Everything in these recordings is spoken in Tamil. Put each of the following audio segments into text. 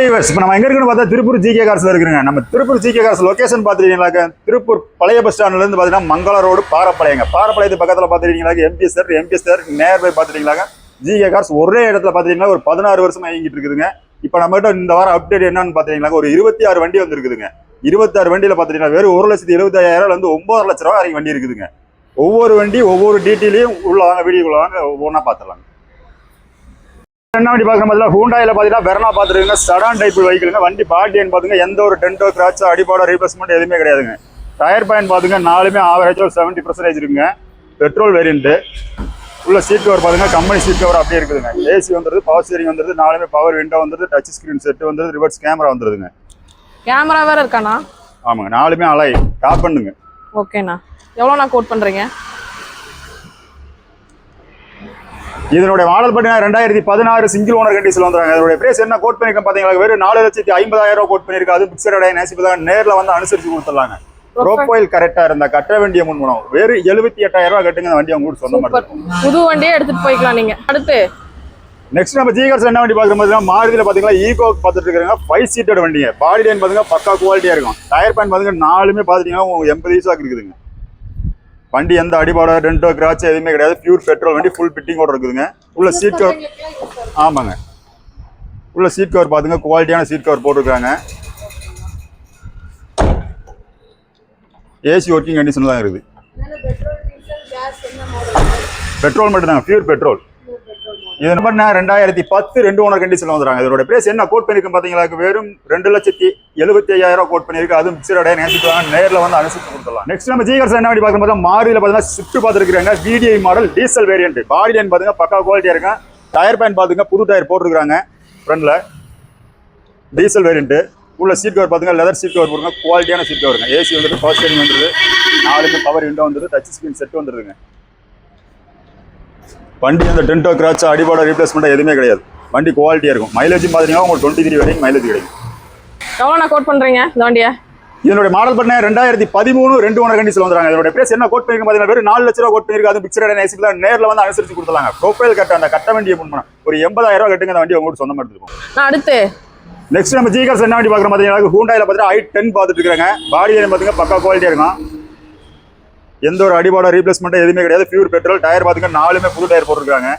இப்போ நம்ம எங்க இருக்குன்னு பார்த்தா திருப்பூர் ஜிகே கார்ஸ்ல இருக்குங்க. நம்ம திருப்பூர் ஜிகே கார்ஸ் லொகேஷன் பார்த்துட்டீங்கன்னாக்க திருப்பூர் பழைய பஸ் ஸ்டாண்ட்ல இருந்து பார்த்தீங்கன்னா மங்கள ரோடு பாரப்பாளையங்க. பாரப்பாளையத்து பக்கத்தில் பார்த்துட்டீங்கன்னாக்க எம்பிஎஸ்ஆர் நேர் போய் பார்த்துட்டீங்கன்னாக்க ஜிகே கார்ஸ் ஒரே இடத்துல பார்த்துட்டீங்கன்னா ஒரு 16 வருஷமா இயங்கிட்டு இருக்குதுங்க. இப்போ நம்மகிட்ட இந்த வாரம் அப்டேட் என்னன்னு பார்த்தீங்கன்னா ஒரு 26 வண்டி வந்துருக்குதுங்க. 26 வண்டியில பார்த்துட்டீங்கன்னா வெறும் 1,75,000 இருந்து 9 லட்ச ரூபா வரைக்கும் வண்டி இருக்குதுங்க. ஒவ்வொரு வண்டி ஒவ்வொரு டீட்டெயிலையும் உள்ள வாங்க, வீடியோக்குள்ள வாங்க, ஒவ்வொன்றா பார்த்துடலாங்க. என்ன வண்டி பார்க்குற மாதிரி ஹூண்டாயில் பார்த்தீங்கன்னா வெர்னா பார்த்துருக்குங்க. சடான் டைப் வெஹிக்கிளுங்க. வண்டி பாடியன் பார்த்துங்க எந்த ஒரு டென்டோ கிராச்சோ அடிபாடோ ரீப்ளேஸ்மெண்ட் எதுவுமே கிடையாதுங்க. டயர் பாயிண்ட் பார்த்துங்க நாலுமே ஆவரேஜாக 70% இருக்குங்க. Petrol variant. உள்ள சீட் கவர் பார்த்துங்க கம்பெனி சீட் கவர் அப்படியே இருக்குதுங்க. ஏசி வந்துருது, பவர் ஸ்டீரிங் வந்துருது, நாலுமே பவர் விண்டோ வந்துருது, டச் ஸ்க்ரீன் செட் வந்துருது, ரிவர்ஸ் கேமரா வந்துருதுங்க. கேமரா வேற இருக்காண்ணா? ஆமாங்க, நாலுமே அலை டாப் பண்ணுங்க. ஓகேண்ணா. எவ்வளோண்ணா கோட் பண்ணுறீங்க? இதனுடைய மாடல் பார்த்தீங்கன்னா 2016 சிங்கிள் ஓனர் கண்டிஷன்ல வந்துறாங்க. இதனுடைய பிரைஸ் என்ன கோட் பண்ணிருக்கேன் பார்த்தீங்களா, வெறும் 4,50,000 கோட் பண்ணிருக்கு. அது பிக்சட் நேசிப்பு தான், நேரில் வந்து அனுசரிச்சு கொடுத்துடலாங்க. ப்ரொஃபைல் கரெக்டா இருந்தா கட்ட வேண்டிய முன்மணம் வெறும் 78,000 கட்டுங்க. அந்த வண்டி உங்களுக்கு சொந்த மாதிரி புது வண்டியே எடுத்துட்டு போய்க்கலாம் நீங்க. அடுத்து நெக்ஸ்ட் நம்ம ஜிகார்ஸ் என்ன வண்டி பார்க்குற மாதிரி மாருதியில் பார்த்தீங்கன்னா ஈகோ பார்த்துட்டு இருக்காங்க. 5 சீட்டட் வண்டிங்க. பாடி லைன் பார்த்தீங்கன்னா பக்கா குவாலிட்டியா இருக்கும். டயர் பாயிண்ட் பார்த்தீங்கன்னா நாலுமே பார்த்துட்டீங்கன்னா 80 வயசாக இருக்குதுங்க. வண்டி எந்த அடிபாடோ ரெண்டோ கிராச் எதுவுமே கிடையாது. பியூர் பெட்ரோல் வண்டி. ஃபுல் ஃபிட்டிங்கோட இருக்குதுங்க. உள்ள சீட் கவர் ஆமாங்க. உள்ள சீட் கவர் பார்த்துங்க குவாலிட்டியான சீட் கவர் போட்டிருக்காங்க. ஏசி ஒர்க்கிங் கண்டிஷன் தான் இருக்குது. பெட்ரோல் மட்டும் தாங்க, பியூர் பெட்ரோல். இது நம்பர் 2010 2 ஓனர் கண்டிஷன்ல வந்துறாங்க. இதோட பிரைஸ் என்ன கோட் பண்ணிருக்கேன் பாத்தீங்களா, வெறும் 2,75,000 கோட் பண்ணிருக்கு. அதுவும் பிக்சட் நேசிக்கலாம், நேரில் வந்து அனுசரிச்சு கொடுத்துடலாம். நெக்ஸ்ட் நம்ம ஜிகார்ஸ் என்ன வண்டி பார்க்கும்போது மாருதியில் பார்த்தீங்கன்னா ஸ்விஃப்ட் பார்த்துருக்காங்க. VDI model diesel variant. பாடி லைன் பாத்தீங்கன்னா பக்கா குவாலிட்டியா இருக்கும். டயர் பாயிண்ட் பாத்துங்க புது டயர் போட்டுருக்காங்க. ஃப்ரண்ட்ல டீசல் வேரியன்ட். உள்ள சீட் கவர் பாத்துங்க லெதர் சீட் கவர் போடுங்க. குவாலிட்டியான சீட் கவருங்க. ஏசி வந்துட்டு பவர் ஸ்டீரிங் வந்துருது, நாலுமே பவர் விண்டோ வந்துருது, டச் ஸ்கிரீன் செட் வந்துருதுங்க. வண்டி அந்த டென்டோ கிராச் அடிபாட ரீப்ளேஸ்மெண்ட் எதுவுமே கிடையாது. வண்டி குவாலிட்டியா இருக்கும். மைலேஜ் பாத்தீங்கன்னா உங்களுக்கு 23 வரைக்கும் மைலேஜ் கிடைக்கும். எவ்வளோ கோட் பண்றீங்க இந்த வண்டியை? இதனுடைய மாடல் பண்ண 2013 2 ஓனர் கண்டிஷன்ல வந்துறாங்க. இதோட பிரைஸ் என்ன கோட் பண்ணிருக்கேன் பாத்தீங்கன்னா வெறும் 4 லட்ச ரூபா கோட் பண்ணிருக்கு. அது பிக்சட் நேசிப்பு தான், நேரில் வந்து அனுசரிச்சு கொடுத்துலாங்க. ப்ரொஃபைல் கட்ட அந்த கட்ட வண்டியை முன்மணம் ஒரு 80,000 கட்டுங்க. அந்த வண்டி உங்களுக்கு சொந்தமா எடுத்துருக்கோம். அடுத்து நெக்ஸ்ட் நம்ம ஜிகார்ஸ் என்ன வண்டி பார்க்குற பார்த்தீங்கன்னா ஹூண்டாயில் பார்த்தீங்கன்னா i10 பார்த்துட்டு இருக்காங்க. பாடி லைன் பார்த்தீங்கன்னா பக்கா குவாலிட்டியா இருக்கும். எந்த ஒரு அடிபாட ரீப்ளேஸ்மெண்ட் எதுவுமே கிடையாது. Pure petrol. டயர் பார்த்தீங்கன்னா நாலுமே புது டயர் போட்டிருக்காங்க.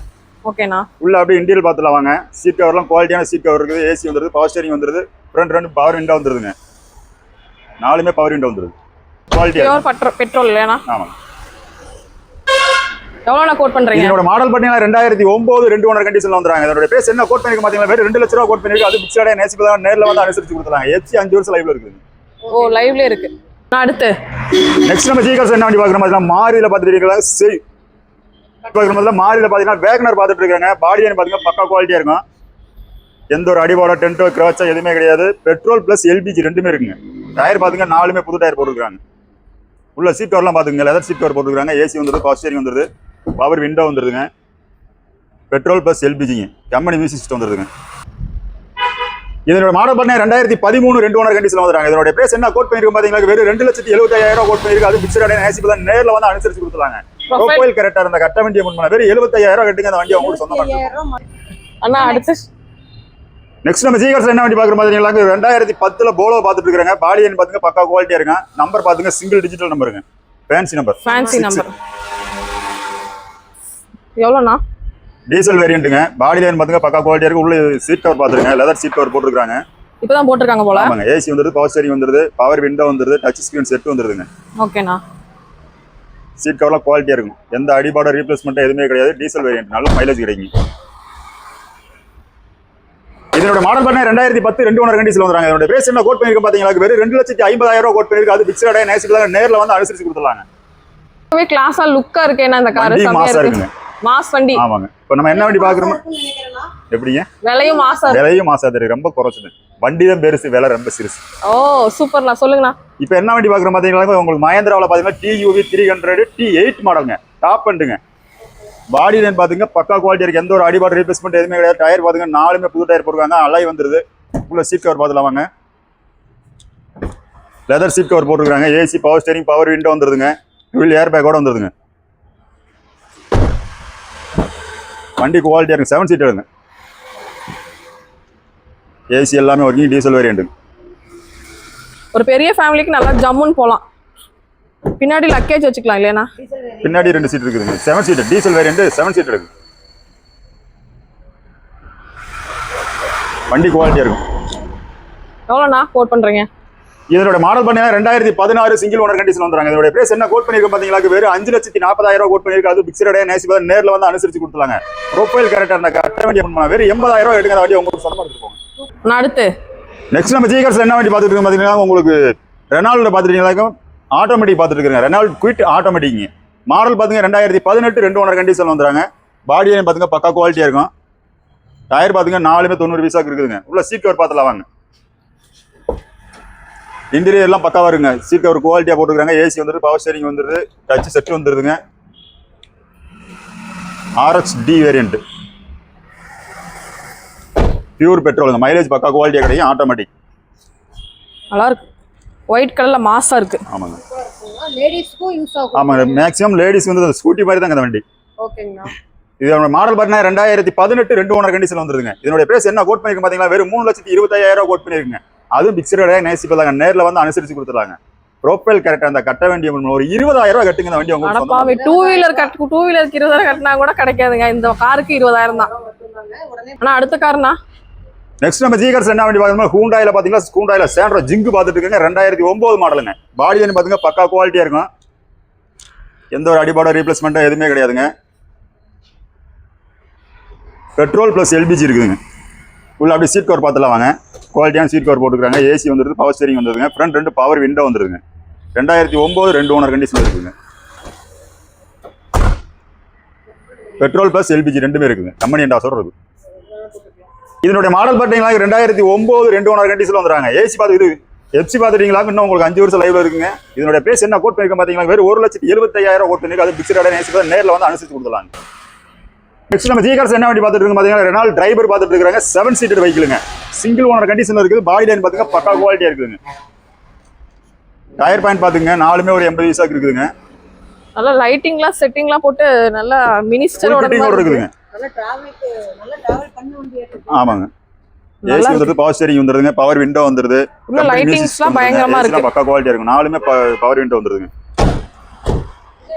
ஓகேண்ணா. உள்ள அப்படியே இன்டீரியல் பார்த்துலாம் வாங்க. சீட் கவர்லாம் குவாலிட்டியான சீட் கவர் இருக்குது. ஏசி வந்துருது, பவர் ஸ்டீரிங் வந்துருது, ஃப்ரண்ட் ரெண்டு பவர் விண்டோ வந்துருதுங்க. நாலுமே பவர் விண்டோ வந்துருது. குவாலிட்டியா பெட்ரோல் இல்லையா? ஆமாம். எவ்வளோ கோட் பண்றீங்க? இதோட மாடல் பார்த்தீங்கன்னா 2009 2 ஓனர் கண்டிஷன்ல வந்துறாங்க. இதோட பிரைஸ் என்ன கோட் பண்ணிருக்க பார்த்தீங்கன்னா வெறும் 2 லட்ச ரூபா கோட் பண்ணிருக்கு. அது பிக்சட் நேசிப்பு தான், நேரில் வந்து அனுசரிச்சு கொடுத்துலாங்க. FC 5 வருஷம் லைவ்ல இருக்குது. ஓ, லைவ்ல இருக்கு. அடுத்து நெக்ஸ்ட் நம்ம ஜிகார்ஸ் என்ன வண்டி பார்க்குற மாதிரி மாருதியில் பார்த்துட்டு இருக்காங்க. மாருதியில் பார்த்தீங்கன்னா வேகனர் பார்த்துட்டு இருக்காங்க. பாடி லைன் பார்த்தீங்கன்னா பக்கா குவாலிட்டியா இருக்கும். எந்த ஒரு அடிபாடோ டென்டோ கிராச்சோ எதுவுமே கிடையாது. பெட்ரோல் பிளஸ் LPG ரெண்டுமே இருக்குங்க. டயர் பார்த்தீங்கன்னா நாலுமே புது டயர் போட்டுருக்காங்க. உள்ள சீட் கவர்லாம் பார்த்துங்க லெதர் சீட் கவர் போட்டுருக்காங்க. ஏசி வந்துருது, பவர் ஸ்டீரிங் வந்துருது, பவர் விண்டோ வந்துருதுங்க. பெட்ரோல் பிளஸ் LPGங்க. கம்பெனி மியூசிக் சிஸ்டம் வந்துருதுங்க. இதனோட மாடல் பண்ண 2013 2 ஓனர் கண்டிஷன்ல வந்துறாங்க. இதோட பிரைஸ் என்ன கோட் பண்ணிருக்கோம் பாத்தீங்கன்னா வெறும் 2,75,000 கோட் பண்ணிருக்கு. அது பிக்சட் நேசிப்பு தான், நேரில் வந்து அனுசரிச்சு கொடுத்துலாங்க. ப்ரொஃபைல் கரெக்டா இருந்தா கட்ட வேண்டிய முன்மணம் வெறும் 75,000 கட்டுங்க. அந்த வண்டி உங்களுக்கு சொந்தமா இருக்கும். அண்ணா அடுத்து நெக்ஸ்ட் நம்ம ஜிகார்ஸ் என்ன வண்டி பார்க்குற மாதிரி 2010 போலோ பார்த்துட்டு இருக்காங்க. பாடி லைன் பாத்துங்க பக்கா குவாலிட்டியா இருக்கும். நம்பர் பாத்துங்க சிங்கிள் டிஜிட்டல் நம்பருங்க. Fancy number. எவ்வளோண்ணா? டீசல் வேரியன்ட்டுங்க. பாடி லைன் பாத்துங்க பக்கா குவாலிட்டியா இருக்கு. உள்ள சீட் கவர் பாத்துருங்க லெதர் சீட் கவர் போட்டுருக்காங்க. இப்பதான் போட்டுருக்காங்க போல. ஆமாங்க. ஏசி வந்துருது, பவர் ஸ்டீரிங் வந்துருது, பவர் விண்டோ வந்துருது, டச் ஸ்கிரீன் செட் வந்துருதுங்க. ஓகேண்ணா. சீட் கவர்லாம் குவாலிட்டியா இருக்கும். எந்த அடிபாட ரீப்ளேஸ்மெண்ட் எதுவுமே கிடையாது. டீசல் வேரியன்ட், நல்ல மைலேஜ் கிடைக்கும். இதனோட மாடல் பண்ண 2010 2 ஓனர் கண்டிஷன்ல வந்துறாங்க. இதோட பிரைஸ் என்ன கோட் பண்ணிருக்கேன் பாத்தீங்களா வெறும் 2,50,000 கோட் பண்ணிருக்கு. அது பிக்சட் நேசிப்பு தான், நேரில் வந்து அனுசரிச்சு கொடுத்துலாங்க. கிளாஸா லுக்கா இருக்கேன்னா இந்த கார் மாசா இருக்குங்க. மாஸ் வண்டி. ஆமாங்க. இப்போ நம்ம என்ன வண்டி பாக்குறோம் எப்படிங்க? விலையும் மாசா தெரியும். ரொம்ப குறைச்சது. வண்டி தான் பெருசு, விலை ரொம்ப சிறுசு. ஓ சூப்பர்ண்ணா, சொல்லுங்கண்ணா. இப்போ என்ன வண்டி பாக்குறோம் பாத்தீங்கன்னா உங்களுக்கு மஹேந்திராவில் பாத்தீங்கன்னா TUV 300 T8 மாடலுங்க. டாப் பண்ணுங்க. பாடி லைன் பாத்துங்க பக்கா குவாலிட்டி இருக்கு. எந்த ஒரு அடிபாடு ரீப்ளேஸ்மெண்ட் எதுவுமே கிடையாது. டயர் பாத்துங்க நாலுமே புது டயர் போட்டுருக்காங்க. அலாய் வந்துருது. உள்ள சீட் கவர் பார்த்துலாம் வாங்க. லெதர் சீட் கவர் போட்டுருக்காங்க. AC, power steering, power window வந்துருதுங்க. டுவெல் ஏர் பேக்கோட வந்துருதுங்க. வண்டி குவாலிட்டியா இருக்கு. 7 சீட்டருங்க. ஏசி எல்லாமே ஒர்க்கிங், டீசல் வேரியண்ட். ஒரு பெரிய ஃபேமிலிக்கு நல்லா ஜம்முன்னு போலாம். பின்னாடி லக்கேஜ் வச்சுக்கலாம் இல்லையா? பின்னாடி 2 சீட் இருக்குதுங்க. 7 சீட் டீசல் வேரியண்ட், 7 சீட் இருக்கு. வண்டி குவாலிட்டியா இருக்கும். எவ்வளோண்ணா கோட் பண்றீங்க? இதோட மாடல் பார்த்தீங்கன்னா 2016 சிங்கிள் ஓனர் கண்டிஷன் வந்துறாங்க. இதோட பிரைஸ் என்ன கோட் பண்ணிருக்கோம் பாத்தீங்களா? வெறும் 5,40,000 கோட் பண்ணிருக்கு. அது பிக்சட் நேசி பதில் நேர்ல வந்து அனுசரிச்சு கொடுத்துலாங்க. ப்ரொஃபைல் கரெக்டா இருந்தா கட்ட வேண்டிய வெறும் 80,000 எடுங்க. வண்டி உங்களுக்கு சொந்தமா எடுத்துக்கோங்க. நான் அடுத்து நெக்ஸ்ட் நம்ம ஜிகார்ஸ்ல என்ன வண்டி பார்த்துட்டு இருக்கோம் பாத்தீங்கன்னா, உங்களுக்கு ரெனால்ட் பார்த்துட்டீங்களா? ஆட்டோமேட்டிக் பார்த்துட்டு இருக்காங்க. Reynold quit automatic. மாடல் பாத்தீங்க 2018 2 ஓனர் கண்டிஷன் வந்துறாங்க. பாடி பாத்தீங்க பக்கா குவாலிட்டியா இருக்கும். டயர் பாத்தீங்க 4மே 90 பீஸாக்கு இருக்குதுங்க. உள்ள சீட் கவர் பார்த்துலாம் வாங்க. இன்டீரியர் எல்லாம் பக்காவா இருக்குங்க. சீட் கவர் குவாலிட்டியா போட்டுருக்காங்க. ஏசி வந்துருது, பவர் ஸ்டீரிங் வந்துருது, டச் செட் வந்துருதுங்க. RXD வேரியன்ட், பியூர் பெட்ரோலுங்க. மைலேஜ் பக்கா குவாலிட்டியா கிடைக்கும். ஆட்டோமேட்டிக் நல்லா இருக்கு. ஒயிட் கலர்ல மாசா இருக்கு. ஆமாங்க. லேடிஸ்க்கும் யூஸ் ஆகும். ஆமாங்க. மேக்ஸிமம் லேடிஸ் வந்து ஸ்கூட்டி மாதிரி தாங்க இந்த வண்டி. ஓகேங்கண்ணா. இதோட மாடல் பார்த்தீங்கன்னா 2018 2 ஓனர் கண்டிஷன் வந்துருதுங்க. இதோட பிரைஸ் என்ன கோட் பண்ணிருக்கு பாத்தீங்களா? வெறும் 3,25,000 கோட் பண்ணிருக்குங்க. அதுவும் பிக்சடா நேசி பதாங்க. நேர்ல வந்து அனுசரிச்சு கொடுத்துறாங்க. ப்ரொஃபைல் கரெக்டா அந்த கட்ட வேண்டிய ஒரு 20,000 கட்டுங்க இந்த வண்டி உங்களுக்கு. அடப்பாவி, டூ வீலருக்கு 20,000 கட்டினா கூட கிடைக்காதுங்க. இந்த காருக்கு 20,000 தான். ஆனா அடுத்த காருண்ணா? நெக்ஸ்ட் நம்ம ஜிகார்ஸ் என்ன வண்டி பாத்தீங்கன்னா, ஹூண்டாயில பாத்தீங்கன்னா ஹூண்டாயில சேண்ட்ரோ ஜிங்க் பாத்துட்டு இருக்காங்க. 2009 மாடலுங்க. பாடி பாத்தீங்கன்னா பக்கா குவாலிட்டியா இருக்கும். எந்த ஒரு அடிபாட ரீப்ளேஸ்மெண்ட் எதுவுமே கிடையாதுங்க. பெட்ரோல் பிளஸ் LPG இருக்குதுங்க. உள்ள அப்படி சீட் கவர் பார்த்துலாம் வாங்க. குவாலிட்டியான சீட் கவர் போட்டுருக்காங்க. ஏசி வந்துருது, பவர் ஸ்டீரிங் வந்துருதுங்க. ஃப்ரண்ட் 2 பவர் விண்டோ வந்துருதுங்க. 2009 2 ஓனர் கண்டிஷன் இருக்குதுங்க. பெட்ரோல் பிளஸ் LPG ரெண்டுமே இருக்குங்க. கம்பெனி என்ற சொல்றது. இதனுடைய மாடல் பார்த்தீங்களா 2009 2 ஓனர் கண்டிஷன் வந்துறாங்க. ஏசி பார்த்து இது எஃப்சி பார்த்துட்டீங்களா? இன்னும் உங்களுக்கு 5 வருஷம் லைவ்ல இருக்குங்க. இதனுடைய பிரைஸ் என்ன கோட் பண்ணிருக்க பாத்தீங்களா? வெறும் 1,75,000 கோட் பண்ணிருக்கு. அது பிக்சட் ஏசி பார்த்து நேர்ல வந்து அனுசரிச்சு கொடுத்துலாம். நெக்ஸ்ட் நம்ம ஜிகார்ஸ் என்ன வண்டி பார்த்துட்டு இருக்கோம் பாத்தீங்கன்னா, ரெனால்ட் டிரைவர் பார்த்துட்டு இருக்காங்க. 7 சீட்டர் வெஹிக்கிளுங்க. சிங்கிள் ஓனர் கண்டிஷன்ல இருக்குது. பாடி லைன் பாத்தீங்கன்னா பக்கா குவாலிட்டியா இருக்குதுங்க. டயர் பாயிண்ட் பாத்துங்க 4மே ஒரு 80 பீஸாக்கு இருக்குதுங்க. நல்ல லைட்டிங்லாம் செட்டிங்லாம் போட்டு நல்ல மினிஸ்டரோட இருக்குதுங்க. நல்ல டிராவல் பண்ண முடியாது. ஆமாங்க. ஏசி வந்துருது, பவர் ஸ்டீரிங் வந்துருதுங்க, பவர் விண்டோ வந்துருது. உள்ள லைட்டிங்ஸ்லாம் பயங்கரமா இருக்கு. பக்கா குவாலிட்டியா இருக்கும். 4மே பவர் விண்டோ வந்துருதுங்க.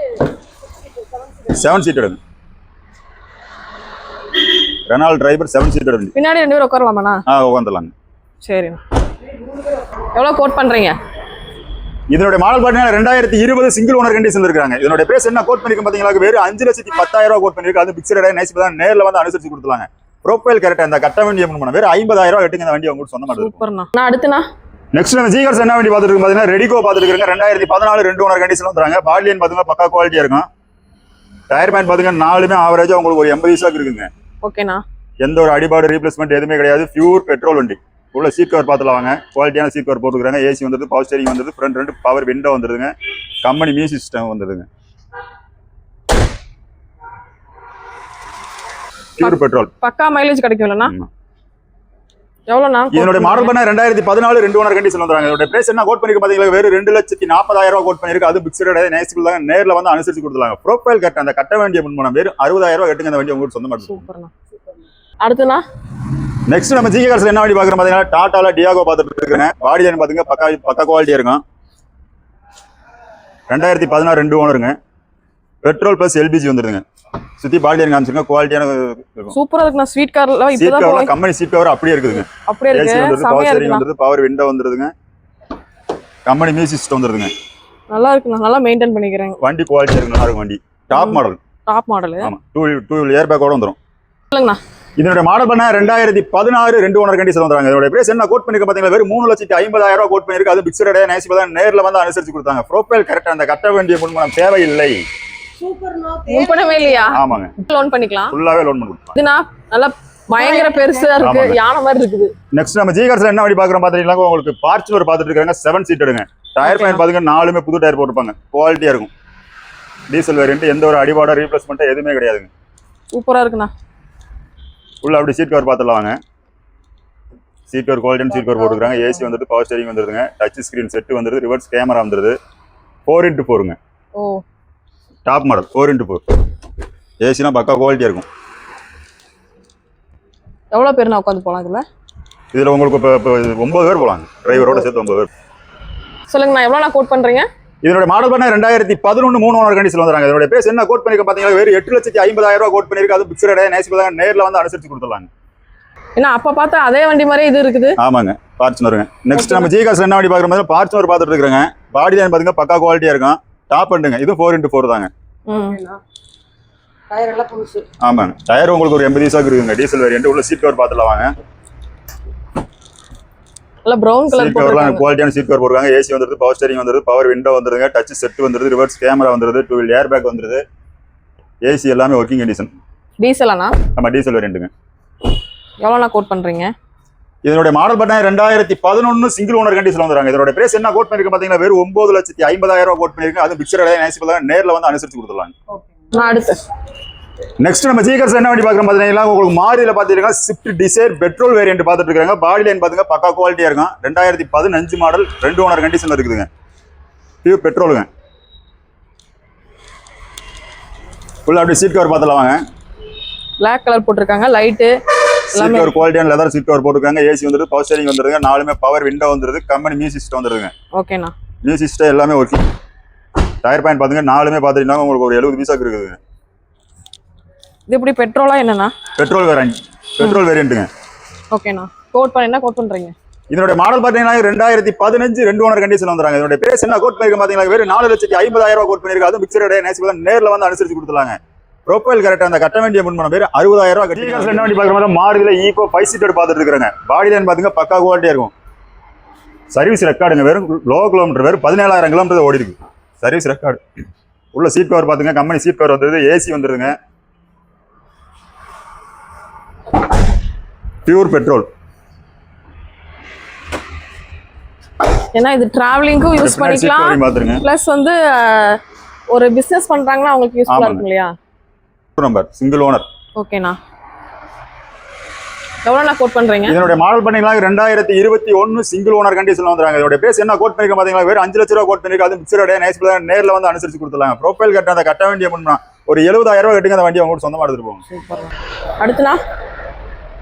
7 சீட்டர் ரெனால்ட் டிரைவர் 7 சீட்டர் வண்டி. பின்னாடி 2 பேர் உட்காரலாமாண்ணா? உட்காந்துலாங்க. சரிண்ணா. எவ்வளவு கோட் பண்றீங்க? இதனுடைய மாடல் பார்த்தீங்கன்னா 2020 சிங்கிள் ஓனர் கண்டிஷன்ல இருக்காங்க. இதனுடைய பிரைஸ் என்ன கோட் பண்ணிருக்கோம் பாத்தீங்களா? வெறும் 5,10,000 கோட் பண்ணிருக்கு. அது பிக்சடா நேசி தான் நேர்ல வந்து அனுசரிச்சு கொடுத்துலாங்க. ப்ரொஃபைல் கரெக்டா இந்த கட்ட வேண்டிய வெறும் 50,000 கட்டுங்க இந்த வண்டி உங்களுக்கு சொந்தமா இருக்கு. சூப்பர்ண்ணா. நான் அடுத்துண்ணா? நெக்ஸ்ட் நம்ம ஜிகார்ஸ் என்ன வண்டி பார்த்துட்டு இருக்கோம் பாத்தீங்கன்னா, ரெடிகோ பார்த்துட்டு இருக்காங்க. 2014 2 ஓனர் கண்டிஷன்ல வந்துறாங்க. பாடியன் பாத்தீங்கன்னா பக்கா குவாலிட்டியா இருக்கும். டயர் பாயிண்ட் பாத்தீங்கன்னா 4மே ஆவரேஜா உங்களுக்கு ஒரு 80 பீஸாக்கு இருக்குங்க. ஓகேண்ணா. எந்த ஒரு அடிபாடு ரீப்ளேஸ்மெண்ட் எதுவுமே கிடையாது. பியூர் பெட்ரோல் வண்டி. உள்ள சீட் கவர் பார்த்துலாம் வாங்க. குவாலிட்டியான சீட் கவர் போட்டுருக்காங்க. ஏசி வந்துருது, பவர் ஸ்டீரிங் வந்துருது, ஃப்ரண்ட் 2 பவர் விண்டோ வந்துருதுங்க. கம்பெனி மியூசிக் சிஸ்டம் வந்துருதுங்க. பியூர் பெட்ரோல் பக்கா மைலேஜ் கிடைக்கும்லண்ணா? எவ்வளோண்ணா? இதனுடைய மாடல் பண்ண 2014 2 ஓனர் கண்டிஷன் வந்துறாங்க. இதோட பிரைஸ் என்ன கோட் பண்ணிருக்கு பாத்தீங்களா? வெறும் 2,40,000 கோட் பண்ணிருக்கு. அது பிக்சடா நேசிபிள் தான் நேர்ல வந்து அனுசரிச்சு கொடுத்துலாங்க. ப்ரொஃபைல் கட்ட அந்த கட்ட வேண்டிய முன்மணம் வெறும் 60,000 கட்டுங்க இந்த வண்டி உங்களுக்கு சொந்தமா இருக்கு. சூப்பர்ண்ணா. அடுத்துண்ணா? நெக்ஸ்ட் நம்ம ஜிகார்ஸ்ல என்ன வண்டி பாக்குறோம் பாத்தீங்கன்னா, டாடால டியாகோ பார்த்துட்டு இருக்கேன். பாடி லைன் பாத்தீங்க பக்கா குவாலிட்டியா இருக்கும். 2016 2 ஓனருங்க. பெட்ரோல் பிளஸ் LPG வந்துருங்க. சுத்தி பாடி லைன் காமிச்சிருங்க. குவாலிட்டியான சூப்பரா இருக்குண்ணா. ஸ்வீட் கார்ல seat cover company seat cover அப்படியே இருக்குதுங்க. அப்படியே இருக்கு. பவர் ஸ்டீரிங் வந்துருது, பவர் விண்டோ வந்துருதுங்க. கம்பெனி மியூசிக் சிஸ்டம் வந்துருதுங்க. நல்லா இருக்குண்ணா. நல்லா மெயின்டைன் பண்ணிக்கிறேன். வண்டி குவாலிட்டியா இருக்கு. நல்லா இருக்கும் வண்டி. Top model. Top model. ஆமா. 2 ஏர் பேக்கோட வந்துரும். சொல்லுங்கண்ணா. இதனுடைய மாடல் பண்ண 2016 2 ஓனர் கண்டிஷன் வந்துறாங்க. இதோட பிரைஸ் என்ன கோட் பண்ணிருக்க பாத்தீங்களா? வெறும் 3,50,000 கோட் பண்ணிருக்கு. அது பிக்சடா நேசி தான் நேர்ல வந்து அனுசரிச்சு கொடுத்தாங்க. ப்ரொஃபைல் கரெக்டா அந்த கட்ட வேண்டிய முன்மணம் தேவையில்லை. சூப்பர்ண்ணா. பண்ணவே இல்லையா? ஆமாங்க. லோன் பண்ணிக்கலாம். ஃபுல்லாவே லோன் பண்ணி கொடுக்கலாம். இதுனா நல்லா பயங்கர பெருசா இருக்கு. யானை மாதிரி இருக்குது. நெக்ஸ்ட் நம்ம ஜிகார்ஸ்ல என்ன வண்டி பாக்குறோம் பாத்தீங்களா? உங்களுக்கு பார்ச்சுனர் பாத்துட்டு இருக்காங்க. 7 சீட்டருங்க. டயர் பாயிண்ட் பாத்தீங்கன்னா 4மே புது டயர் போட்டுருப்பாங்க. குவாலிட்டியா இருக்கும். Diesel variant. எந்த ஒரு அடிபாட ரீப்ளேஸ்மெண்ட் எதுவுமே கிடையாதுங்க. சூப்பரா இருக்குண்ணா. உள்ள அப்படி சீட் கவர் பார்த்துலாம் வாங்க. சீட் கவர் குவாலிட்டியான சீட் கவர் போட்டுருக்காங்க. ஏசி வந்துட்டு பவர் ஸ்டீரிங் வந்துருதுங்க. டச் ஸ்கிரீன் செட் வந்துருது. ரிவர்ஸ் கேமரா வந்துருது. 4x4ங்க. ஓ, டாப் மாடல் 4x4. ஏசினா பக்கா குவாலிட்டியா இருக்கும். எவ்வளவு பேர் நான் உட்காந்து போலாம் இதுல? இதில் உங்களுக்கு இப்போ 9 பேர் போகலாங்க, டிரைவரோட சேர்த்து 9 பேர். சொல்லுங்கண்ணா எவ்வளோண்ணா கோட் பண்ணுறீங்க? இதனுடைய மாடல் பண்ண 2011 3 ஓனர் கண்டிஷன் வந்துறாங்க. இதனுடைய பேஸ் என்ன கோட் பண்ணிருக்க பார்த்தீங்கன்னா வெறும் 8,50,000 ரூபா கோட் பண்ணிருக்கு. அது பிக்சர் ரேட் நேசிப்பதாக நேரில் வந்து அனுசரிச்சு கொடுத்துடலாங்க. ஏன்னா அப்போ பார்த்தா அதே வண்டி மாதிரியே இது இருக்குது. ஆமாங்க, ஃபார்ச்சுனருங்க. நெக்ஸ்ட் நம்ம ஜிகாஸ் என்ன வண்டி பார்க்குற மாதிரி ஃபார்ச்சுனர் பார்த்துட்டு இருக்கிறேங்க. பாடி லைன் பார்த்தீங்கன்னா பக்கா குவாலிட்டியாக இருக்கும். டாப் பண்ணுங்க, இது 4x4 தாங்க. டயர் எல்லாம் புதுசு. ஆமாங்க, டயர் உங்களுக்கு ஒரு 80 பைசாக்கு இருக்குங்க. Diesel variant. உள்ள சீட் கவர் பார்த்துலாம் வாங்க. நல்ல ப்ரௌன் கலர் சீட் கவர்லாம் குவாலிட்டியான சீட் கவர் போடுறாங்க. ஏசி வந்துருது, பவர் ஸ்டேரிங் வந்துருது, பவர் விண்டோ வந்துருங்க, டச் செட் வந்துருது, ரிவர்ஸ் கேமரா வந்துருது, 2 வீல் ஏர் பேக் வந்துருது. ஏசி எல்லாமே ஒர்க்கிங் கண்டிஷன். டீசலாண்ணா? ஆமாம், டீசல் வேரியன்ட்டுங்க. எவ்வளோண்ணா கோட் பண்ணுறீங்க? இதனுடைய மாடல் பார்த்தீங்கன்னா 2011 சிங்கிள் ஓனர் கண்டிஷன் வந்துறாங்க. இதோட பிரைஸ் என்ன கோட் பண்ணிருக்கு பார்த்தீங்கன்னா வெறும் 9,50,000 ரூபா கோட் பண்ணிருக்கு. அது பிக்சர் ரேட் நேசிப்பதாக நேரில் வந்து அனுசரிச்சு கொடுத்துடலாங்க. அடுத்து நெக்ஸ்ட் நம்ம ஜிகாஸ் என்ன வண்டி பார்க்குறோம் பார்த்தீங்கன்னா உங்களுக்கு மாரியில் பார்த்துருக்காங்க ஸ்விஃப்ட் டிசைர் பெட்ரோல் வேரியன்ட் பார்த்துட்டு இருக்காங்க. பாடி லைன் பார்த்துங்க பக்கா குவாலிட்டியாக இருக்கும். 2015 மாடல் 2 ஓனர் கண்டிஷனில் இருக்குதுங்க. பியூர் பெட்ரோலுங்க. ஃபுல்லாக அப்படியே சீட் கவர் பார்த்துலாம் வாங்க. பிளாக் கலர் போட்டிருக்காங்க. லைட்டு சீட் கவர் குவாலிட்டியான லெதர் சீட் கவர் போட்டுருக்காங்க. ஏசி வந்துருது, பவர் ஸ்டேரிங் வந்துருங்க, 4மே பவர் விண்டோ வந்துருது, கம்பெனி மியூசிக் சிஸ்டம் வந்துருங்க. ஓகேண்ணா. மியூசிக் சிஸ்டம் எல்லாமே ஒர்க்கிங். டயர் பாயிண்ட் பார்த்துங்க, 4மே பார்த்துட்டீங்கன்னா உங்களுக்கு ஒரு 70 பைசாக்கு இருக்குதுங்க. இது எப்படி பெட்ரோலா என்னண்ணா? பெட்ரோல் வேரியன்ட்டுங்க. ஓகேண்ணா. கோட் பண்ண என்ன கோட் பண்ணுறீங்க? இதனுடைய மாடல் பார்த்தீங்கன்னா 2015 2 ஓனர் கண்டிஷன் வந்துறாங்க. இதனுடைய பேஸ் என்ன கோட் பண்ணிருக்க பார்த்தீங்கன்னா வெறும் 4,50,000 ரூபா கோட் பண்ணிருக்கு. அது பிக்சர் ரேட் நேசிப்பதாக நேரில் வந்து அனுசரிச்சு கொடுத்துலாங்க. ப்ரொஃபைல் கரெக்டாக அந்த கட்ட வேண்டிய முன் பண்ண பேர் 60,000 ரூபா கட்டி. என்ன வண்டி பார்க்குற மாதிரி மாறுதில் ஈகோ 5 சீட்டர் பார்த்துட்டு இருக்கிறாங்க. பாடி லைன் பார்த்துங்க பக்கா குவாலிட்டியாக இருக்கும். சர்வீஸ் ரெக்கார்டுங்க வெறும் லோ கிலோமீட்டர் வெறும் 17,000 கிலோமீட்டர் ஓடி இருக்கு. Service record. உள்ள சீட் கவர் பார்த்துங்க, கம்பெனி சீட் கவர் வந்துருது, ஏசி வந்துருதுங்க. Pure petrol. ஏன்னா இது டிராவலிங்க்கும் யூஸ் பண்ணிக்கலாம். ப்ளஸ் வந்து ஒரு பிசினஸ் பண்றாங்கன்னா அவங்களுக்கு யூஸ்ஃபுல்லா இருக்கும் இல்லையா? Number single owner. ஓகேண்ணா. எவ்வளோண்ணா கோட் பண்றீங்க? இதனுடைய மாடல் பண்ணீங்கன்னா 2021 சிங்கிள் ஓனர் கண்டிஷன்ல வந்துறாங்க. இதோட பேஸ் என்ன கோட் பண்ணிருக்க பாத்தீங்கன்னா வெறும் 5 லட்ச ரூபா கோட் பண்ணிருக்கு. அது பிக்சர் ரேட் நேரில் வந்து அனுசரிச்சு கொடுத்துடலாம். ப்ரொஃபைல் கட்ட அந்த கட்ட வேண்டிய முன்னா ஒரு 70,000 ரூபா கட்டுங்க. அந்த வண்டியை அவங்க சொந்தமா எடுத்துட்டு போகும். அடுத்துண்ணா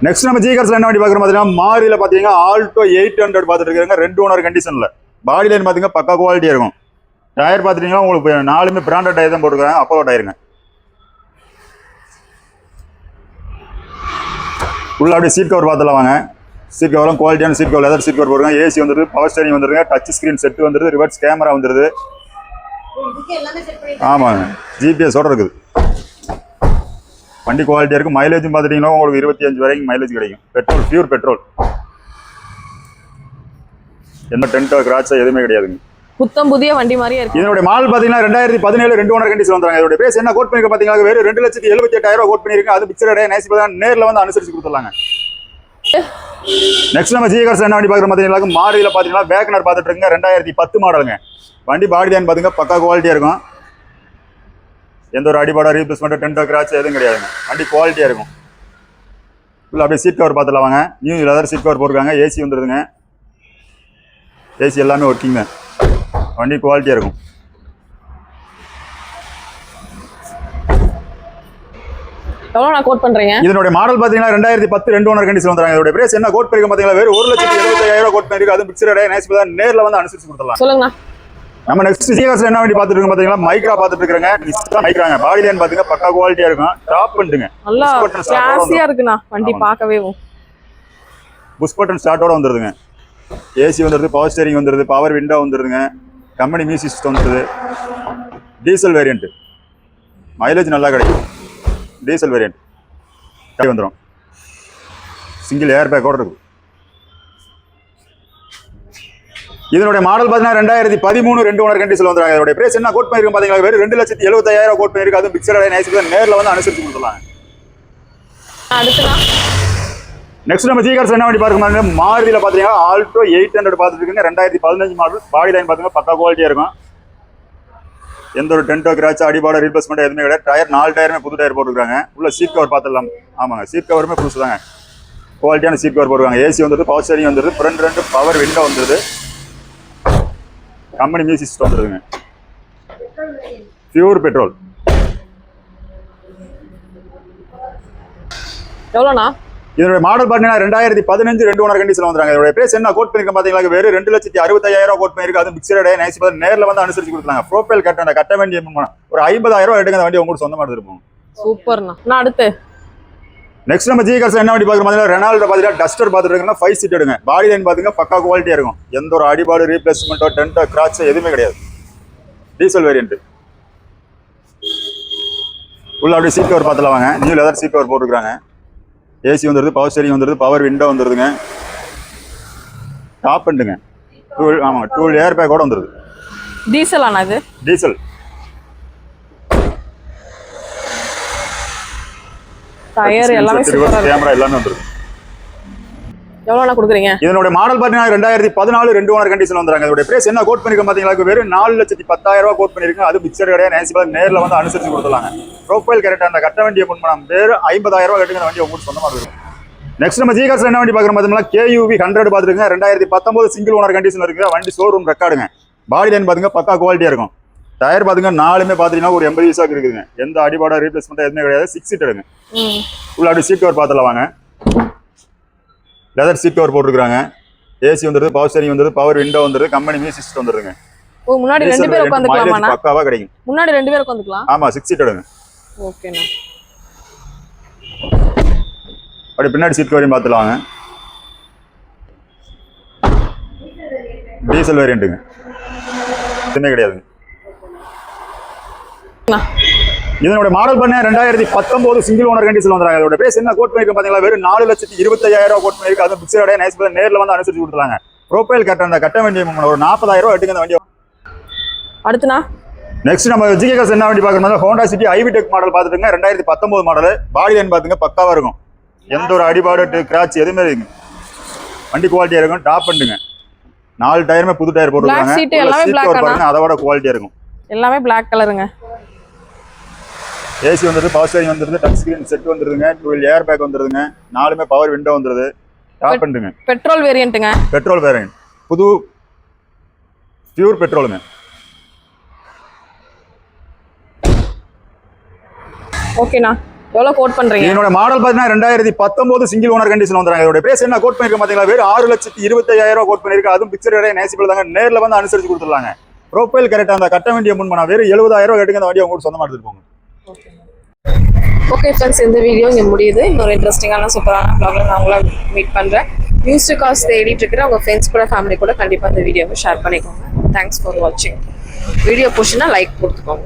நெக்ஸ்ட் நம்ம ஜிகாஸ்ல என்ன வண்டி பார்க்குற பார்த்தீங்கன்னா மாரில பார்த்தீங்கன்னா ஆல்டோ 800 பார்த்துட்டு இருக்காங்க. 2 ஓனர் கண்டிஷனில். பாடி லைன் பார்த்தீங்கன்னா பக்கா குவாலிட்டியாக இருக்கும். டயர் பார்த்துட்டீங்கன்னா உங்களுக்கு 4மே பிராண்டட் டயர் தான் போட்டுருக்காங்க. அப்போலோ டயருங்க. உள்ள அப்படியே சீட் கவர் பார்த்துலாம் வாங்க. சீட் கவரும் குவாலிட்டியான seat cover, leather seat cover போட்டுருக்காங்க. ஏசி வந்துருது, பவர் ஸ்டேரிங் வந்துருங்க, டச் ஸ்க்ரீன் செட் வந்துருது, ரிவர்ஸ் கேமரா வந்துருது. ஆமாங்க, ஜிபிஎஸோட இருக்குது. வண்டி குவாலிட்டியாக இருக்கும். மைலேஜும் பார்த்துட்டிங்கன்னா உங்களுக்கு 25 வரைக்கும் மைலேஜ் கிடைக்கும். Petrol, pure petrol. எந்த டென்ட்டோ கிராச்சோ எதுவுமே கிடையாதுங்க. புத்தம் புதிய வண்டி மாதிரியே இருக்கு. இதனுடைய மாடல் பார்த்தீங்கன்னா 2017 2 ஓனர் கண்டிஷன் வந்துறாங்க. இதோட பேஸ் என்ன கோட் பண்ணிருக்க பார்த்தீங்கன்னா வெறும் 2,78,000 ரூபா கோட் பண்ணிருக்கு. அது பிக்சர் ரேட் நேசிப்பதாக நேரில் வந்து அனுசரிச்சு கொடுத்துடலாங்க. நெக்ஸ்ட் நம்ம ஜிகாஸ் என்ன வண்டி பார்க்குற பார்த்தீங்கன்னா மாருதியில் பார்த்தீங்கன்னா வேகனர் பார்த்துட்டு இருக்குங்க. 2010 மாடலுங்க. வண்டி பாடி லைன் பார்த்துங்க பக்கா குவாலிட்டியாக இருக்கும். எந்த ஒரு அடிபாடா ரீப்ளேஸ்மெண்ட் டென்ட்டோ கிராச் எதுவும் கிடையாதுங்க. வண்டி குவாலிட்டியாக இருக்கும். இல்லை அப்படியே சீட் கவர் பார்த்துலாம் வாங்க. நியூ லெதர் சீட் கவர் போட்டுருக்காங்க. ஏசி வந்துடுதுங்க. ஏசி எல்லாமே ஒர்க்கிங் தான். வண்டி குவாலிட்டியாக இருக்கும். எவ்வளோ கோட் பண்றீங்க? இதனுடைய மாடல் பார்த்தீங்கன்னா 2010 2 ஓனர் கண்டிஷன் வந்துறாங்க. இதோட பிரைஸ் என்ன கோட் பண்ணிருக்க பார்த்தீங்கன்னா வெறும் 1,75,000 ரூபா கோட் பண்ணிருக்கு. அது பிக்சர் ரேட் நேசிப்பதாக நேரில் வந்து அனுசரிச்சு கொடுத்துடலாம். சொல்லுங்கண்ணா. நம்ம நெக்ஸ்ட் ஜிகாஸ்ல என்ன வண்டி பார்த்துட்டு இருக்கோம் பார்த்தீங்கன்னா மைக்ரா பார்த்துட்டு இருக்காங்க. நிஸ்ஸான் மைக்ராங்க. பாடி லைன் பார்த்தீங்க பக்கா குவாலிட்டியாக இருக்கும். டாப் பண்ணுங்க. நல்லா கிளாஸியா இருக்குண்ணா வண்டி பார்க்கவே. புஷ் பட்டன் ஸ்டார்ட்டோட வந்துருதுங்க. ஏசி வந்துருது, பவர் ஸ்டேரிங் வந்துருது, பவர் விண்டோ வந்துருதுங்க, கம்பெனி மியூசிக் சிஸ்டம் வந்துருது. Diesel variant. மைலேஜ் நல்லா கிடைக்கும். டீசல் வேரியன்ட் வந்துடும். சிங்கிள் ஏர் பேக்கோட இருக்கும். இதனுடைய மாடல் பார்த்தீங்கன்னா 2013 2 ஓனர் கண்டிஷன் வந்துறாங்க. இதோட பிரைஸ் என்ன கோட் பண்ணிருக்கு பார்த்தீங்கன்னா வெறும் 2,75,000 கோட் பண்ணிருக்கு. அது பிக்சர் ரேட் நேரில் வந்து அனுசரிச்சு கொடுத்துடலாம். நெக்ஸ்ட் நம்ம ஜிகாஸ் என்ன வண்டி பார்க்க மாருதியில் பார்த்தீங்கன்னா ஆல்டோ 800 பார்த்துட்டு இருக்குங்க. 2015 மாடல். பாடி லைன் பார்த்தீங்கன்னா பக்கா குவாலிட்டியாக இருக்கும். எந்த ஒரு டென்ட்டோ கிராச் அடிபாட ரீப்ளேஸ்மெண்ட் எதுவுமே கிடையாது. டயர் 4 டயருமே புது டயர் போட்டுருக்காங்க. உள்ள சீட் கவர் பார்த்துடலாம். ஆமாங்க, சீட் கவருமே புதுசு தாங்க. குவாலிட்டியான சீட் கவர் போட்டுருக்காங்க. ஏசி வந்துருது, பவர் ஸ்டேரிங் வந்துருது, ஃப்ரண்ட் 2 பவர் விண்டோ வந்துருது, கம்பெனி மியூசிக் சிஸ்டம் வந்துருதுங்க. Pure petrol. எவ்வளோண்ணா? இதோட மாடல் பார்த்தீங்கன்னா 2015 2 ஓனர் கண்டிஷன் வந்துறாங்க. இதோட பிரைஸ் என்ன கோட் பண்ணிருக்கேன் பாத்தீங்களா, வெறும் 2,65,000 கோட் பண்ணிருக்கு. அது மிக்சரே நைஸ் பார்த்து நேர்ல வந்து அனுசரிச்சு கொடுத்தாங்க. ப்ரோஃபைல் கட்ட வேண்டிய ஒரு 50,000 எடுங்க. அந்த வண்டி உங்களுக்கு சொந்தமா எடுத்துருப்போம். சூப்பர்ண்ணா. நான் அடுத்து நெக்ஸ்ட் நம்ம ஜிகே கார்ஸ் என்ன வண்டி பார்க்குற மாதிரி ரெனால்டோ பார்த்தீங்கன்னா டஸ்டர் பார்த்துருக்கீங்கன்னா 5 சீட் எடுங்க. பாடி லைன் பாத்தீங்க பக்கா குவாலிட்டியா இருக்கும். எந்த ஒரு அடிபாடு ரீப்ளேஸ்மெண்ட்டோ டென்ட்டோ கிராச்சோ எதுவுமே கிடையாது. Diesel variant. உள்ள அப்படியே சீட் கவர் பார்த்துல வாங்க. நியூ லெதர் சீட் கவர் போட்டுருக்காங்க. ஏசி வந்துருது, பவர் ஸ்டீரிங் வந்துருது, பவர் விண்டோ வந்துருதுங்க. டாப் பண்ணுங்க. ஆமா 2 ஏர் பேக்கோட வந்துருது. டீசல் ஆனா இது டீசல். டயர் எல்லாமே சூப்பரா இருக்கு. கேமரா எல்லாமே வந்துருது. எவ்வளவுண்ணா கொடுக்குறீங்க? இதனோட மாடல் பார்த்தீங்கன்னா 2014 2 ஓனர் கண்டிஷன் வந்துறாங்க. இதோட பிரைஸ் என்ன கோட் பண்ணிருக்க பாத்தீங்களா, வெறும் 4,10,000 கோட் பண்ணிருக்கேன். அது மிக்சர் கிடையாது. நேசிபா நேர்ல வந்து அனுசரிச்சு கொடுத்துலாங்க. ப்ரோஃபைல் கரெக்டா அந்த கட்ட வண்டியை கொண்டு போனா வெறும் 50,000 கட்டுங்க. அந்த வண்டி உங்களுக்கு சொந்தமா இருக்கும். நெக்ஸ்ட் நம்ம ஜிகே கார்ஸ்ல என்ன வண்டி பார்க்குறோம் பார்த்தீங்கன்னா KUV 100 பார்த்துருக்கேன். 2019 சிங்கிள் ஓனர் கண்டிஷன் இருக்கு. வண்டி ஷோரூம் ரெக்கார்டுங்க. பாடி லைன் பாத்துங்க பக்கா குவாலிட்டியா இருக்கும். டயர் பாத்துங்க நாலுமே பாத்தீங்கன்னா ஒரு 80 பைசாக்கு இருக்குதுங்க. எந்த அடிபாடா ரீப்ளேஸ்மெண்ட் எதுவுமே கிடையாது. 6 சீட் எடுங்க. உள்ள அப்படி சீட் கவர் பார்த்துல வாங்க. லெதர் சீட் கவர் போட்டுருக்காங்க. ஏசி வந்துருது, பவர் ஸ்டீரிங் வந்துருது, பவர் விண்டோ வந்துருது, கம்பெனி மியூசிக் சிஸ்டம் வந்துருதுங்க. ஓ முன்னாடி 2 பேர் உட்கார்ந்துக்கலாமா? பக்காவா கிடைக்கும். முன்னாடி 2 பேர் உட்கார்ந்துக்கலாம். ஆமா 6 சீட் எடுங்க. ஓகேண்ணா. அப்படி பின்னாடி சீட் கவரையும் பார்த்துல வாங்க. டீசல் வேரியன்ட்டுங்க. எதுவுமே கிடையாதுங்க. இதனோட மாடல் பண்ண 2019 சிங்கிள் ஓனர் கண்டிஷன் வந்துறாங்க. இதோட பிரைஸ் என்ன கோட் பண்ணிருக்க பாத்தீங்களா, வெறும் 4,25,000 கோட் பண்ணிருக்கு. அது மிக்சரோட நைஸ் பார்த்து நேர்ல வந்து அனுசரிச்சு கொடுத்துறாங்க. ப்ரோஃபைல் கட்ட அந்த கட்ட வேண்டிய ஒரு 40,000 எடுங்க. அந்த வண்டி அடுத்துனா நெக்ஸ்ட் நம்ம ஜிகே கார்ஸ் என்ன வண்டி பார்க்கணும், ஹோண்டா சிட்டி ஐவிடெக் மாடல் பார்த்துட்டுங்க. 2019 மாடல். பாடி லைன் பாத்துங்க பக்காவா இருக்கும். எந்த ஒரு அடிபாடு கிராச் எதுவுமே இருக்குங்க. வண்டி குவாலிட்டியா இருக்கும். டாப் பண்ணுங்க. 4 டயருமே புது டயர் போட்டுருக்காங்க. அதோட குவாலிட்டியா இருக்கும். எல்லாமே பிளாக் கலருங்க. ஏசி வந்துருது, பவர் ஸ்டீரிங் வந்துருது, டச் ஸ்கிரீன் செட் வந்துருதுங்க, 12 ஏர் பேக் வந்துருதுங்க, 4மே பவர் விண்டோ வந்துருது. டாப் பண்ணுங்க. பெட்ரோல் வேரியன்ட்டுங்க. Petrol variant. புது பியூர் பெட்ரோலுங்க. ஓகேண்ணா. எவ்வளவு கோட் பண்றீங்க? என்னோட மாடல் பாத்தீங்கன்னா 2019 சிங்கிள் ஓனர் கண்டிஷன் வந்துறாங்க. இதோட பிரைஸ் என்ன கோட் பண்ணிருக்க பாத்தீங்களா, வெறும் 6,25,000 கோட் பண்ணிருக்கு. அதுவும் பிக்சர் கிடையாது. நேசிபிள் தாங்க. நேர்ல வந்து அனுசரிச்சு கொடுத்துடலாங்க. ப்ரோஃபைல் கரெக்டா அந்த கட்ட வேண்டிய முன் பண்ணா வெறும் 70,000 கட்டுங்க. அந்த வண்டியை உங்களுக்கு சொந்தமா எடுத்துட்டு போங்க. ஓகே ஃப்ரெண்ட்ஸ், இந்த வீடியோ இங்கே முடியுது. இன்னொரு இன்ட்ரெஸ்டிங்கான சூப்பரான ப்ளாக்ல நான் உங்களை மீட் பண்ணுறேன். நியூஸ் டு காஸ் தேடிட்டு இருக்கிற உங்கள் ஃப்ரெண்ட்ஸ் கூட ஃபேமிலி கூட கண்டிப்பாக இந்த வீடியோவை ஷேர் பண்ணிக்கோங்க. தேங்க்ஸ் ஃபார் வாட்சிங். வீடியோ பிடிச்சுன்னா லைக் கொடுத்துக்கோங்க.